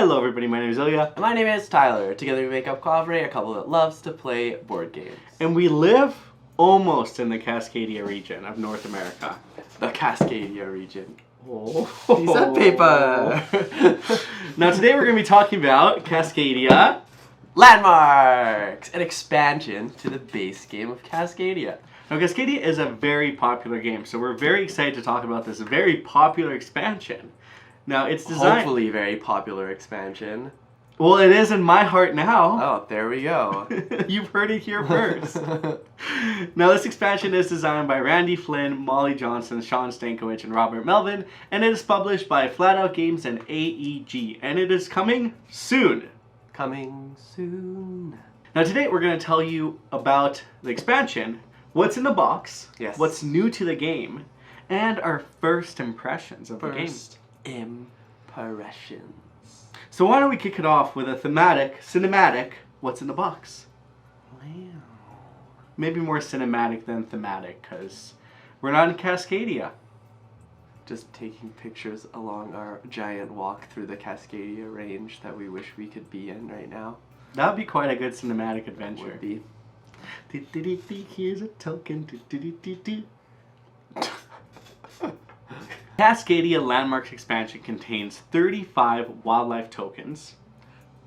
Hello everybody, my name is Ilya. And my name is Tyler. Together we make up kovray, a couple that loves to play board games. And we live almost in the Cascadia region of North America. The Cascadia region. Oh. Piece of paper! Now today we're going to be talking about Cascadia Landmarks! An expansion to the base game of Cascadia. Now Cascadia is a very popular game, so we're very excited to talk about this very popular expansion. Now it's designed... Hopefully very popular expansion. Well, it is in my heart now. Oh, there we go. You've heard it here first. Now this expansion is designed by Randy Flynn, Molly Johnson, Shawn Stankewich, and Robert Melvin, and it is published by Flatout Games and AEG, and it is coming soon. Coming soon. Now today we're going to tell you about the expansion, what's in the box, Yes. what's new to the game, and our first impressions of the game. Impressions. So why don't we kick it off with a cinematic, what's in the box? Wow. Maybe more cinematic than thematic, because we're not in Cascadia. Just taking pictures along our giant walk through the Cascadia range that we wish we could be in right now. That would be quite a good cinematic adventure. Would be. Here's a token. Cascadia Landmarks expansion contains 35 wildlife tokens,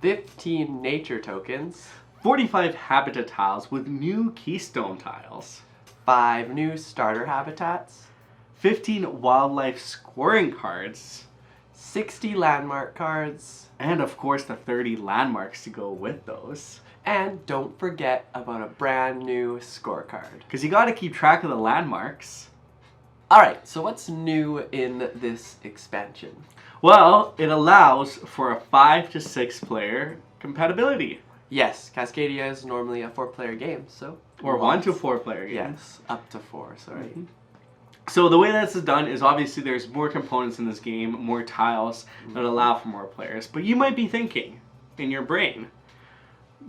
15 nature tokens, 45 habitat tiles with new keystone tiles, 5 new starter habitats, 15 wildlife scoring cards, 60 landmark cards, and of course the 30 landmarks to go with those. and don't forget about a brand new scorecard. Because you got to keep track of the landmarks. Alright, so what's new in this expansion? Well, it allows for a 5 to 6 player compatibility. Yes, Cascadia is normally a 4-player game, so... Or 1 to 4 player game. Yes, up to 4, sorry. Mm-hmm. So the way this is done is obviously there's more components in this game, more tiles that allow for more players. But you might be thinking in your brain,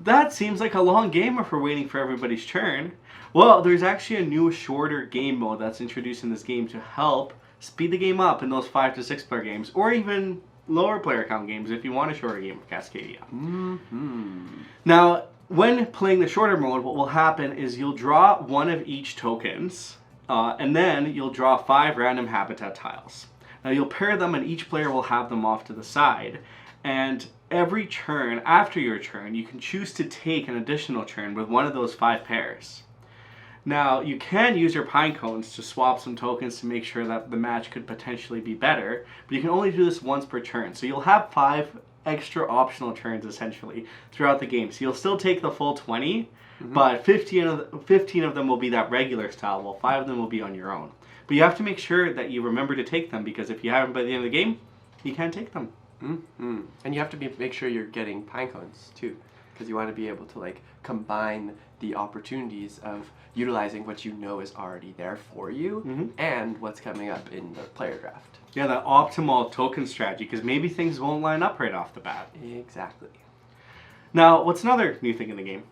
that seems like a long game if we're waiting for everybody's turn. Well, there's actually a new shorter game mode that's introduced in this game to help speed the game up in those 5 to 6 player games, or even lower player count games if you want a shorter game of Cascadia. Mm-hmm. Now, when playing the shorter mode, what will happen is you'll draw one of each tokens, and then you'll draw 5 random habitat tiles. Now you'll pair them and each player will have them off to the side. And every turn, after your turn, you can choose to take an additional turn with one of those 5 pairs. Now, you can use your pine cones to swap some tokens to make sure that the match could potentially be better, but you can only do this once per turn. So you'll have 5 extra optional turns, essentially, throughout the game. So you'll still take the full 20, but 15 of them will be that regular style, while 5 of them will be on your own. But you have to make sure that you remember to take them, because if you haven't by the end of the game, you can't take them. Mm-hmm. And you have to make sure you're getting pine cones, too, because you want to be able to, combine the opportunities of utilizing what you know is already there for you and what's coming up in the player draft. Yeah, the optimal token strategy, because maybe things won't line up right off the bat. Exactly. Now, what's another new thing in the game?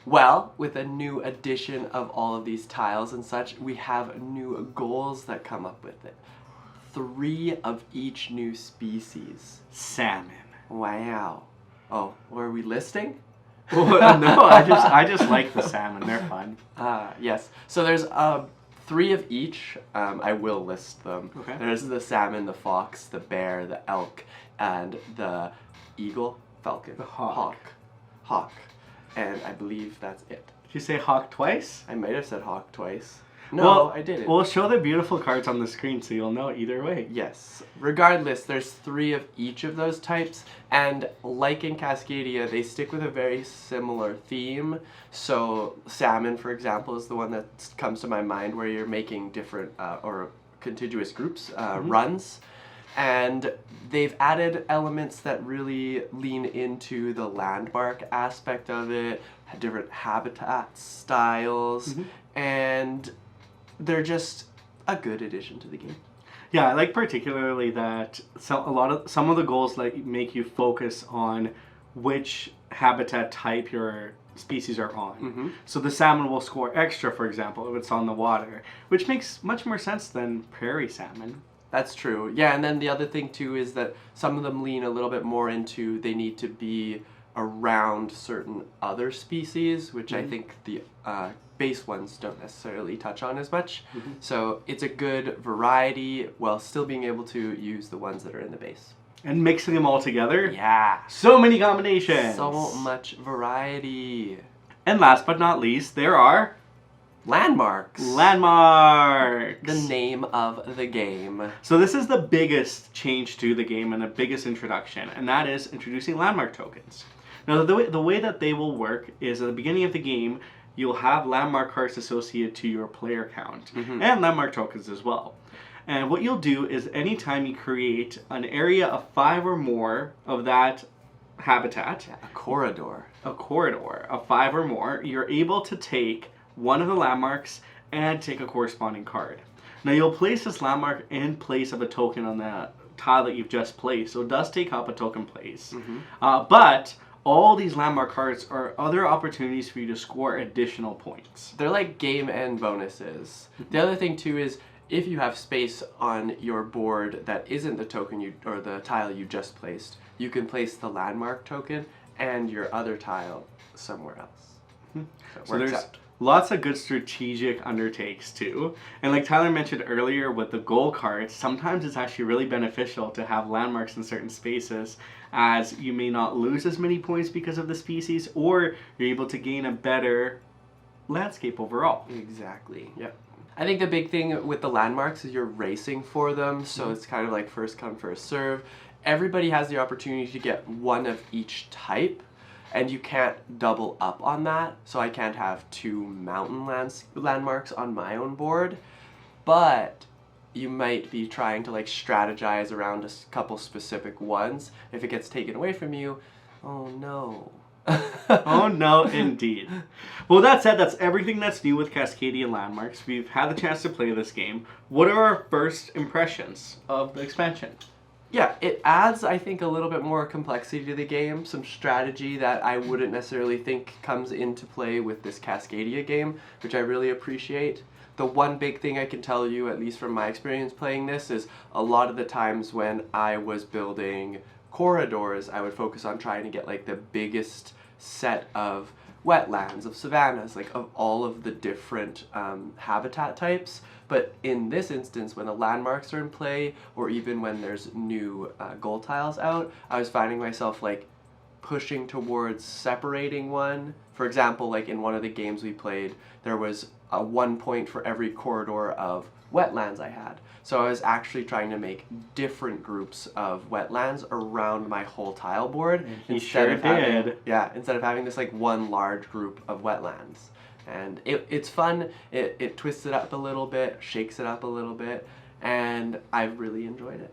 Well, with a new addition of all of these tiles and such, we have new goals that come up with it. 3 of each new species. Salmon. Wow. Oh, were we listing? No, I just like the salmon. They're fun. Yes. So there's 3 of each. I will list them. Okay. There's the salmon, the fox, the bear, the elk, and the eagle, falcon, The hawk. Hawk. And I believe that's it. Did you say hawk twice? I might have said hawk twice. No, well, I didn't. We'll show the beautiful cards on the screen so you'll know either way. Yes. Regardless, there's 3 of each of those types, and like in Cascadia, they stick with a very similar theme. So salmon, for example, is the one that comes to my mind, where you're making different or contiguous groups, runs. And they've added elements that really lean into the landmark aspect of it, different habitat styles, and they're just a good addition to the game. Yeah, I like particularly that some of the goals make you focus on which habitat type your species are on. So the salmon will score extra, for example, if it's on the water, which makes much more sense than prairie salmon. That's true. Yeah, and then the other thing too is that some of them lean a little bit more into they need to be around certain other species, which I think the base ones don't necessarily touch on as much. So it's a good variety while still being able to use the ones that are in the base. And mixing them all together. Yeah. So many combinations. So much variety. And last but not least, there are Landmarks. landmarks. The name of the game. So this is the biggest change to the game and the biggest introduction, and that is introducing landmark tokens. Now the way that they will work is at the beginning of the game, you'll have landmark cards associated to your player count and landmark tokens as well. And what you'll do is anytime you create an area of 5 or more of that habitat, A corridor. a corridor of 5 or more, you're able to take one of the landmarks and take a corresponding card. Now you'll place this landmark in place of a token on the tile that you've just placed, so it does take up a token place. But all these landmark cards are other opportunities for you to score additional points. They're like game end bonuses. The other thing too is if you have space on your board that isn't the token you or the tile you just placed, you can place the landmark token and your other tile somewhere else. So there's lots of good strategic undertakes too. And like Tyler mentioned earlier with the goal cards, sometimes it's actually really beneficial to have landmarks in certain spaces, as you may not lose as many points because of the species, or you're able to gain a better landscape overall. Exactly. Yep. I think the big thing with the landmarks is you're racing for them, so it's kind of like first come, first serve. Everybody has the opportunity to get one of each type, and you can't double up on that, so I can't have 2 mountain landmarks on my own board, but you might be trying to like strategize around a couple specific ones. If it gets taken away from you, oh no. Oh no, indeed. Well, that said, that's everything that's new with Cascadia Landmarks. We've had the chance to play this game. What are our first impressions of the expansion? Yeah, it adds, I think, a little bit more complexity to the game, some strategy that I wouldn't necessarily think comes into play with this Cascadia game, which I really appreciate. The one big thing I can tell you, at least from my experience playing this, is a lot of the times when I was building corridors, I would focus on trying to get like the biggest set of wetlands, of savannas, like of all of the different habitat types. But in this instance, when the landmarks are in play, or even when there's new goal tiles out, I was finding myself like pushing towards separating one. For example, like in one of the games we played, there was a 1 point for every corridor of wetlands I had. So I was actually trying to make different groups of wetlands around my whole tile board instead of having this like one large group of wetlands. And it's fun. It twists it up a little bit, shakes it up a little bit, and I've really enjoyed it.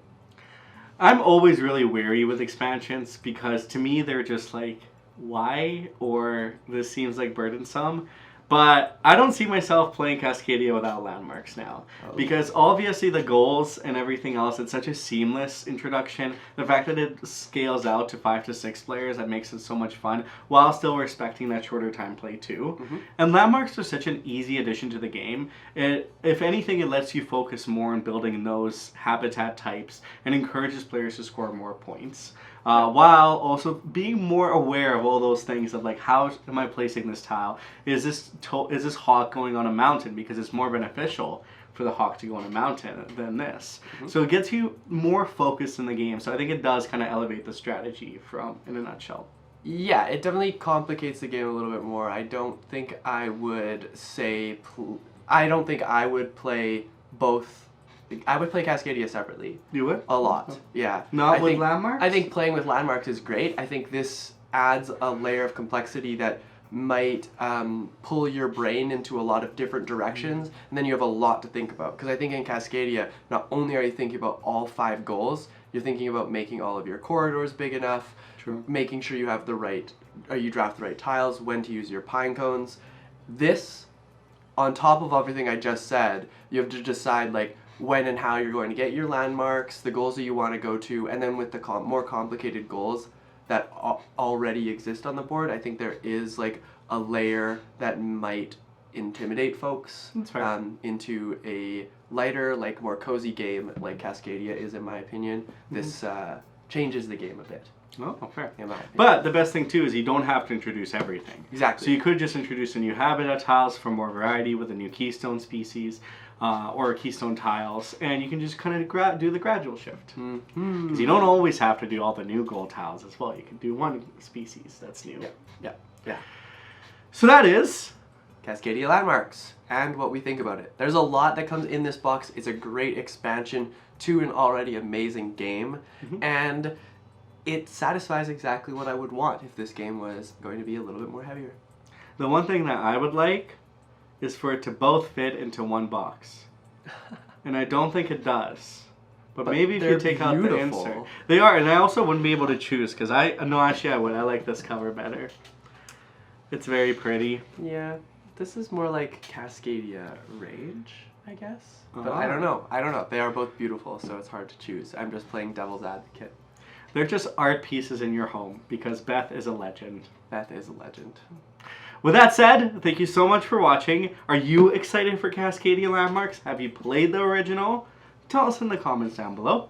I'm always really wary with expansions because to me they're just like, why? Or this seems like burdensome. But I don't see myself playing Cascadia without landmarks now. Because obviously the goals and everything else, it's such a seamless introduction. The fact that it scales out to 5 to 6 players, that makes it so much fun, while still respecting that shorter time play too. And landmarks are such an easy addition to the game. If anything, it lets you focus more on building those habitat types and encourages players to score more points. While also being more aware of all those things of like, how am I placing this tile? Is this hawk going on a mountain because it's more beneficial for the hawk to go on a mountain than this? So it gets you more focused in the game. So I think it does kind of elevate the strategy in a nutshell. Yeah, it definitely complicates the game a little bit more. I don't think I would play both. I would play Cascadia separately. You would? A lot, yeah. Not with landmarks? I think playing with landmarks is great. I think this adds a layer of complexity that might pull your brain into a lot of different directions, and then you have a lot to think about. Because I think in Cascadia, not only are you thinking about all 5 goals, you're thinking about making all of your corridors big enough, making sure you have you draft the right tiles, when to use your pine cones. This, on top of everything I just said, you have to decide like when and how you're going to get your landmarks, the goals that you want to go to, and then with the more complicated goals that already exist on the board, I think there is like a layer that might intimidate folks That's fair. into a lighter, like more cozy game like Cascadia is, in my opinion. This changes the game a bit. Oh, fair. In my opinion. But the best thing too is you don't have to introduce everything. Exactly. So you could just introduce a new habitat tiles for more variety with a new keystone species, or keystone tiles, and you can just kind of do the gradual shift. Because you don't always have to do all the new gold tiles as well. You can do one species that's new. Yeah. So that is Cascadia landmarks and what we think about it. There's a lot that comes in this box. It's a great expansion to an already amazing game, and it satisfies exactly what I would want if this game was going to be a little bit more heavier. the one thing that I would like is for it to both fit into one box. And I don't think it does. But maybe if you take out the insert. They are, and I also wouldn't be able to choose because actually I would. I like this cover better. It's very pretty. Yeah, this is more like Cascadia Rage, I guess. But I don't know. They are both beautiful, so it's hard to choose. I'm just playing devil's advocate. They're just art pieces in your home because Beth is a legend. Beth is a legend. With that said, thank you so much for watching. Are you excited for Cascadia Landmarks? Have you played the original? Tell us in the comments down below.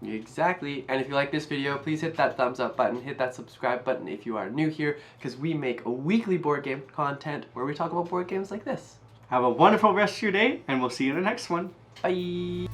Exactly. And if you like this video, please hit that thumbs up button, hit that subscribe button if you are new here, because we make a weekly board game content where we talk about board games like this. Have a wonderful rest of your day, and we'll see you in the next one. Bye!